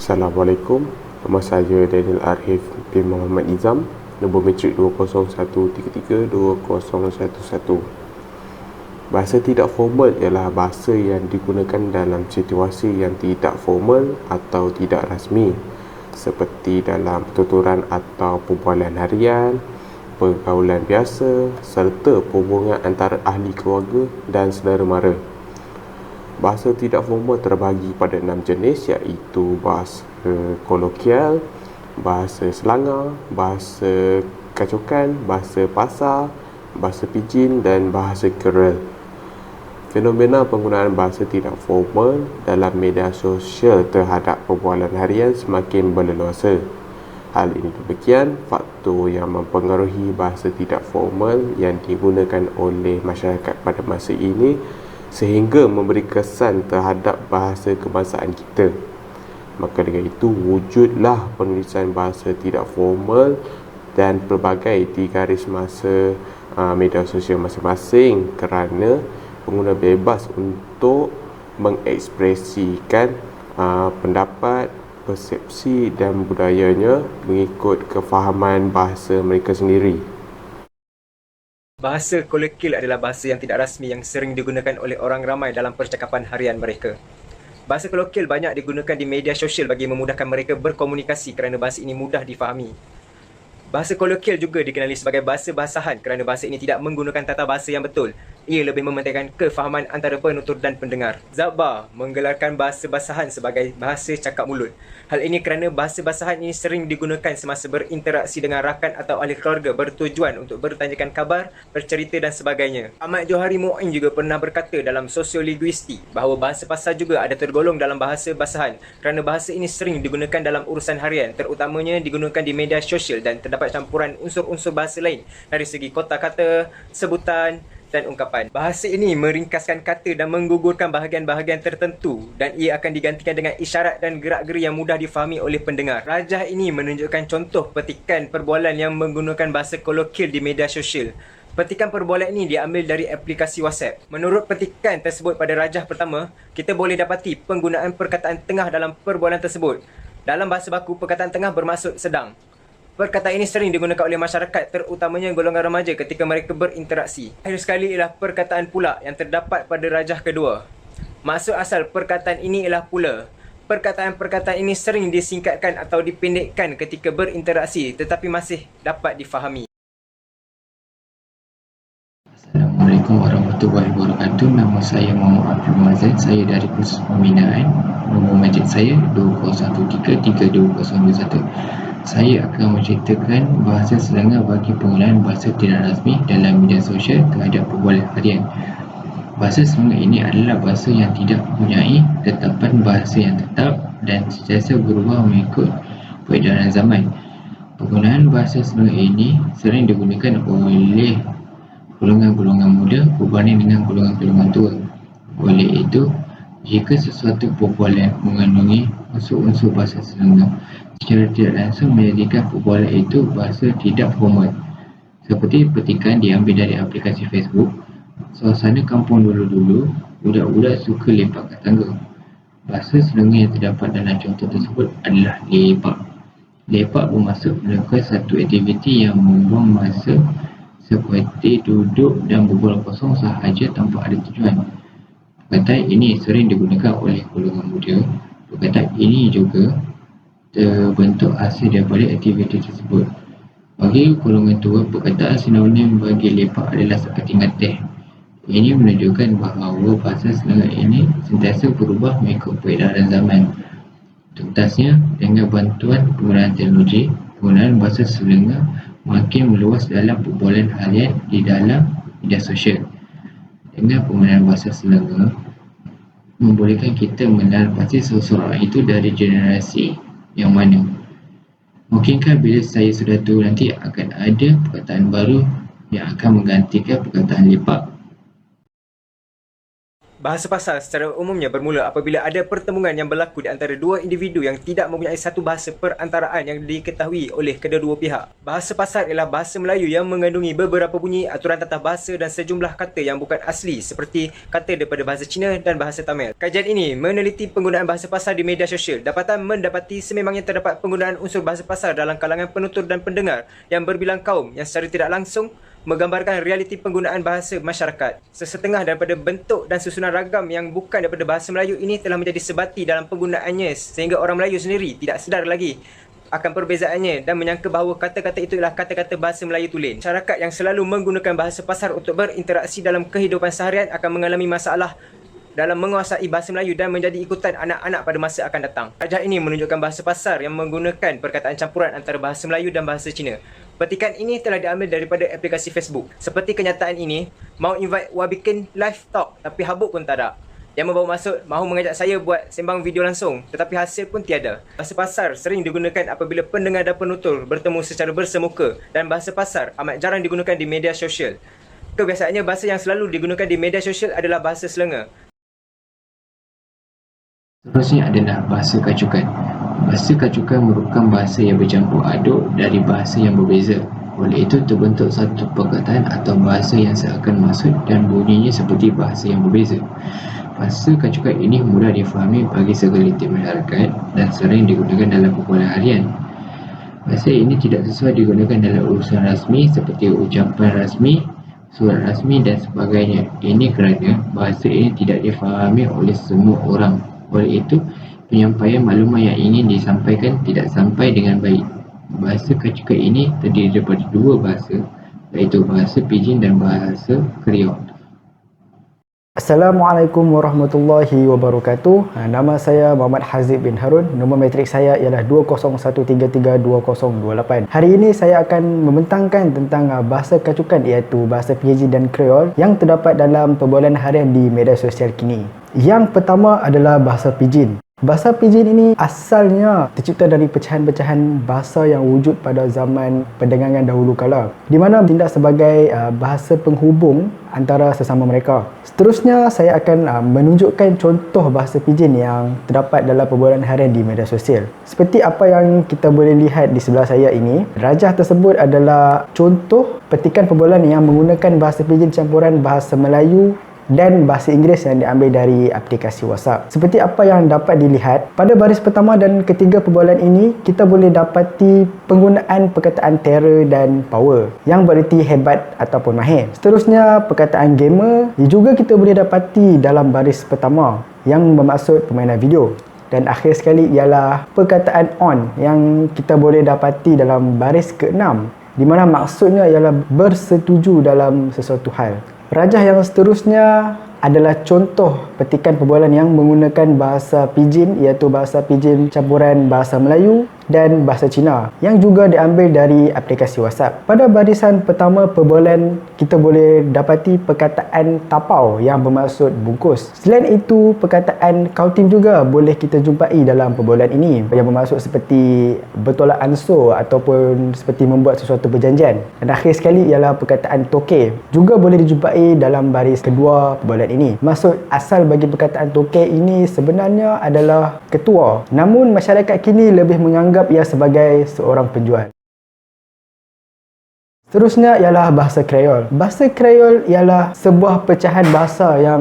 Assalamualaikum, nama saya Daniel Arif bin Muhammad Izam, nombor metrik 201332011. Bahasa tidak formal ialah bahasa yang digunakan dalam situasi yang tidak formal atau tidak rasmi, seperti dalam tuturan atau perbualan harian, pergaulan biasa, serta perhubungan antara ahli keluarga dan saudara mara. Bahasa tidak formal terbahagi pada 6 jenis, iaitu bahasa kolokial, bahasa selangar, bahasa kacukan, bahasa pasar, bahasa pidgin dan bahasa kerel. Fenomena penggunaan bahasa tidak formal dalam media sosial terhadap perbualan harian semakin berleluasa. Hal ini demikian, faktor yang mempengaruhi bahasa tidak formal yang digunakan oleh masyarakat pada masa ini sehingga memberi kesan terhadap bahasa kebangsaan kita. Maka dengan itu, wujudlah penulisan bahasa tidak formal dan pelbagai di garis masa media sosial masing-masing kerana pengguna bebas untuk mengekspresikan pendapat, persepsi dan budayanya mengikut kefahaman bahasa mereka sendiri. Bahasa kolokil adalah bahasa yang tidak rasmi yang sering digunakan oleh orang ramai dalam percakapan harian mereka. Bahasa kolokil banyak digunakan di media sosial bagi memudahkan mereka berkomunikasi kerana bahasa ini mudah difahami. Bahasa kolokil juga dikenali sebagai bahasa basahan kerana bahasa ini tidak menggunakan tata bahasa yang betul. Ia lebih mementingkan kefahaman antara penutur dan pendengar. Zabbar menggelarkan bahasa basahan sebagai bahasa cakap mulut. Hal ini kerana bahasa basahan ini sering digunakan semasa berinteraksi dengan rakan atau ahli keluarga bertujuan untuk bertanyakan khabar, bercerita dan sebagainya. Ahmad Johari Mu'in juga pernah berkata dalam sosiolinguistik bahawa bahasa pasar juga ada tergolong dalam bahasa basahan kerana bahasa ini sering digunakan dalam urusan harian, terutamanya digunakan di media sosial dan terdapat campuran unsur-unsur bahasa lain dari segi kotak kata, sebutan dan ungkapan. Bahasa ini meringkaskan kata dan menggugurkan bahagian-bahagian tertentu dan ia akan digantikan dengan isyarat dan gerak-geri yang mudah difahami oleh pendengar. Rajah ini menunjukkan contoh petikan perbualan yang menggunakan bahasa kolokil di media sosial. Petikan perbualan ini diambil dari aplikasi WhatsApp. Menurut petikan tersebut pada rajah pertama, kita boleh dapati penggunaan perkataan tengah dalam perbualan tersebut. Dalam bahasa baku, perkataan tengah bermaksud sedang. Perkataan ini sering digunakan oleh masyarakat, terutamanya golongan remaja ketika mereka berinteraksi. Akhir sekali ialah perkataan pula yang terdapat pada rajah kedua. Maksud asal perkataan ini ialah pula. Perkataan-perkataan ini sering disingkatkan atau dipendekkan ketika berinteraksi tetapi masih dapat difahami. Assalamualaikum warahmatullahi wabarakatuh. Nama saya Muhammad Abdul Mazid. Saya dari kursus pembinaan. Nombor majlis saya 20133221. Saya akan menceritakan bahasa selangar bagi penggunaan bahasa tidak rasmi dalam media sosial terhadap perbualan harian. Bahasa selangar ini adalah bahasa yang tidak mempunyai tetapan bahasa yang tetap dan sentiasa berubah mengikut peredaran zaman. Penggunaan bahasa selangar ini sering digunakan oleh golongan-golongan muda berbanding dengan golongan-golongan tua. Oleh itu, jika sesuatu perbualan mengandungi unsur-unsur bahasa selangar, secara tidak langsung menjadikan perbualan itu bahasa tidak formal. Seperti petikan diambil dari aplikasi Facebook. Suasana kampung dulu-dulu, budak-budak suka lepak kat tangga. Bahasa selangar yang terdapat dalam contoh tersebut adalah lepak. Lepak bermaksud melakukan satu aktiviti yang membuang masa seperti duduk dan berbual kosong sahaja tanpa ada tujuan. Perkataan ini sering digunakan oleh golongan muda. Perkataan ini juga terbentuk hasil daripada aktiviti tersebut. Bagi golongan tua, perkataan sinonim bagi lepak adalah seketinggan teh. Ini menunjukkan bahawa bahasa selangar ini sentiasa berubah mengikut peredaran zaman. Tuntasnya, dengan bantuan penggunaan teknologi, penggunaan bahasa selangar makin meluas dalam perbualan harian di dalam media sosial. Dengan penggunaan bahasa selangar membolehkan kita mengenal pasti seseorang itu dari generasi yang mana. Mungkinkah bila saya sudah tua nanti akan ada perkataan baru yang akan menggantikan perkataan lepak? Bahasa pasar secara umumnya bermula apabila ada pertemuan yang berlaku di antara dua individu yang tidak mempunyai satu bahasa perantaraan yang diketahui oleh kedua-dua pihak. Bahasa pasar ialah bahasa Melayu yang mengandungi beberapa bunyi, aturan tata bahasa dan sejumlah kata yang bukan asli seperti kata daripada bahasa Cina dan bahasa Tamil. Kajian ini meneliti penggunaan bahasa pasar di media sosial. Dapatan mendapati sememangnya terdapat penggunaan unsur bahasa pasar dalam kalangan penutur dan pendengar yang berbilang kaum yang secara tidak langsung menggambarkan realiti penggunaan bahasa masyarakat. Sesetengah daripada bentuk dan susunan ragam yang bukan daripada bahasa Melayu ini telah menjadi sebati dalam penggunaannya sehingga orang Melayu sendiri tidak sedar lagi akan perbezaannya dan menyangka bahawa kata-kata itu ialah kata-kata bahasa Melayu tulen. Masyarakat yang selalu menggunakan bahasa pasar untuk berinteraksi dalam kehidupan seharian akan mengalami masalah dalam menguasai bahasa Melayu dan menjadi ikutan anak-anak pada masa akan datang. Kajian ini menunjukkan bahasa pasar yang menggunakan perkataan campuran antara bahasa Melayu dan bahasa Cina. Petikan ini telah diambil daripada aplikasi Facebook. Seperti kenyataan ini, mau invite bikin live talk tapi habuk pun tak ada. Yang membawa maksud mahu mengajak saya buat sembang video langsung tetapi hasil pun tiada. Bahasa pasar sering digunakan apabila pendengar dan penutur bertemu secara bersemuka dan bahasa pasar amat jarang digunakan di media sosial. Kebiasaannya bahasa yang selalu digunakan di media sosial adalah bahasa Selangor. Seterusnya adalah bahasa kacukan. Bahasa kacukan merupakan bahasa yang bercampur aduk dari bahasa yang berbeza. Oleh itu terbentuk satu perkataan atau bahasa yang seakan maksud dan bunyinya seperti bahasa yang berbeza. Bahasa kacukan ini mudah difahami bagi segelintir masyarakat dan sering digunakan dalam perbualan harian. Bahasa ini tidak sesuai digunakan dalam urusan rasmi seperti ucapan rasmi, surat rasmi dan sebagainya. Ini kerana bahasa ini tidak difahami oleh semua orang. Oleh itu, penyampaian maklumat yang ingin disampaikan tidak sampai dengan baik. Bahasa kacukan ini terdiri daripada dua bahasa, iaitu bahasa Pidgin dan bahasa Kriol. Assalamualaikum warahmatullahi wabarakatuh. Nama saya Muhammad Hazib bin Harun. Nombor matrik saya ialah 20133228. Hari ini saya akan membentangkan tentang bahasa kacukan iaitu bahasa Pidgin dan Kriol yang terdapat dalam perbualan harian di media sosial kini. Yang pertama adalah bahasa Pidgin. Bahasa Pidgin ini asalnya tercipta dari pecahan-pecahan bahasa yang wujud pada zaman perdagangan dahulu kala, di mana bertindak sebagai bahasa penghubung antara sesama mereka. Seterusnya saya akan menunjukkan contoh bahasa Pidgin yang terdapat dalam perbualan harian di media sosial. Seperti apa yang kita boleh lihat di sebelah saya ini, rajah tersebut adalah contoh petikan perbualan yang menggunakan bahasa Pidgin campuran bahasa Melayu dan bahasa Inggeris yang diambil dari aplikasi WhatsApp. Seperti apa yang dapat dilihat, pada baris pertama dan ketiga perbualan ini, kita boleh dapati penggunaan perkataan terror dan power yang bererti hebat ataupun mahir. Seterusnya, perkataan gamer juga kita boleh dapati dalam baris pertama yang bermaksud permainan video. Dan akhir sekali ialah perkataan on yang kita boleh dapati dalam baris ke-6, di mana maksudnya ialah bersetuju dalam sesuatu hal. Rajah yang seterusnya adalah contoh petikan perbualan yang menggunakan bahasa Pidgin iaitu bahasa Pidgin campuran bahasa Melayu dan bahasa Cina yang juga diambil dari aplikasi WhatsApp. Pada barisan pertama perbualan kita boleh dapati perkataan tapau yang bermaksud bungkus. Selain itu perkataan kautim juga boleh kita jumpai dalam perbualan ini yang bermaksud seperti bertolak ansur ataupun seperti membuat sesuatu perjanjian. Dan akhir sekali ialah perkataan toke juga boleh dijumpai dalam baris kedua perbualan ini. Maksud asal bagi perkataan toke ini sebenarnya adalah ketua, namun masyarakat kini lebih menganggap ia sebagai seorang penjual. Seterusnya ialah bahasa Kriol. Bahasa Kriol ialah sebuah pecahan bahasa yang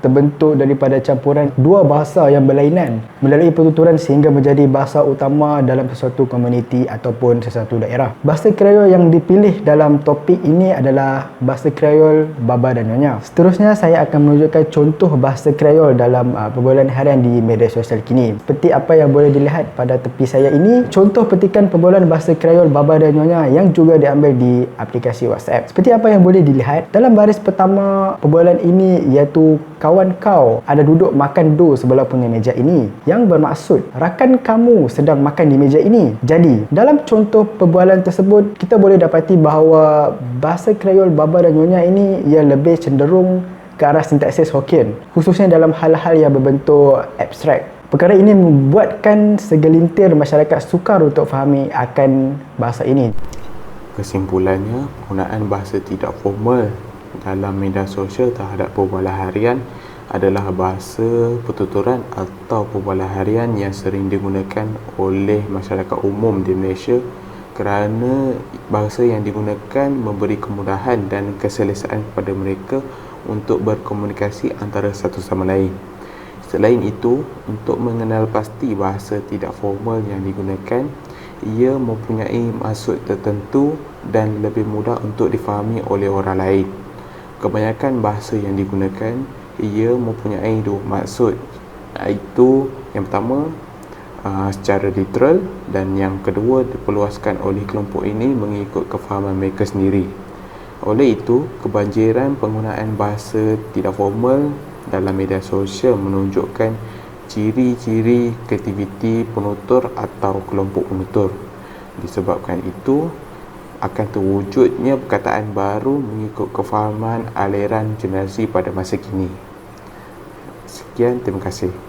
terbentuk daripada campuran dua bahasa yang berlainan melalui pertuturan sehingga menjadi bahasa utama dalam sesuatu komuniti ataupun sesuatu daerah. Bahasa Kriol yang dipilih dalam topik ini adalah bahasa Kriol baba dan nyonya. Seterusnya saya akan menunjukkan contoh bahasa Kriol dalam perbualan harian di media sosial kini. Seperti apa yang boleh dilihat pada tepi saya ini, contoh petikan perbualan bahasa Kriol baba dan nyonya yang juga diambil di aplikasi WhatsApp. Seperti apa yang boleh dilihat dalam baris pertama perbualan ini iaitu kawan kau ada duduk makan do sebelah punya meja ini, yang bermaksud rakan kamu sedang makan di meja ini. Jadi dalam contoh perbualan tersebut kita boleh dapati bahawa bahasa Kriol baba dan nyonya ini ia lebih cenderung ke arah sintaksis Hokkien, khususnya dalam hal-hal yang berbentuk abstrak. Perkara ini membuatkan segelintir masyarakat sukar untuk fahami akan bahasa ini. Kesimpulannya, penggunaan bahasa tidak formal dalam media sosial terhadap perbualan harian adalah bahasa pertuturan atau perbualan harian yang sering digunakan oleh masyarakat umum di Malaysia kerana bahasa yang digunakan memberi kemudahan dan keselesaan kepada mereka untuk berkomunikasi antara satu sama lain. Selain itu, untuk mengenal pasti bahasa tidak formal yang digunakan, ia mempunyai maksud tertentu dan lebih mudah untuk difahami oleh orang lain. Kebanyakan bahasa yang digunakan, ia mempunyai dua maksud, iaitu yang pertama secara literal dan yang kedua diperluaskan oleh kelompok ini mengikut kefahaman mereka sendiri. Oleh itu, kebanjiran penggunaan bahasa tidak formal dalam media sosial menunjukkan ciri-ciri aktiviti penutur atau kelompok penutur. Disebabkan itu, akan terwujudnya perkataan baru mengikut kefahaman aliran generasi pada masa kini. Sekian, terima kasih.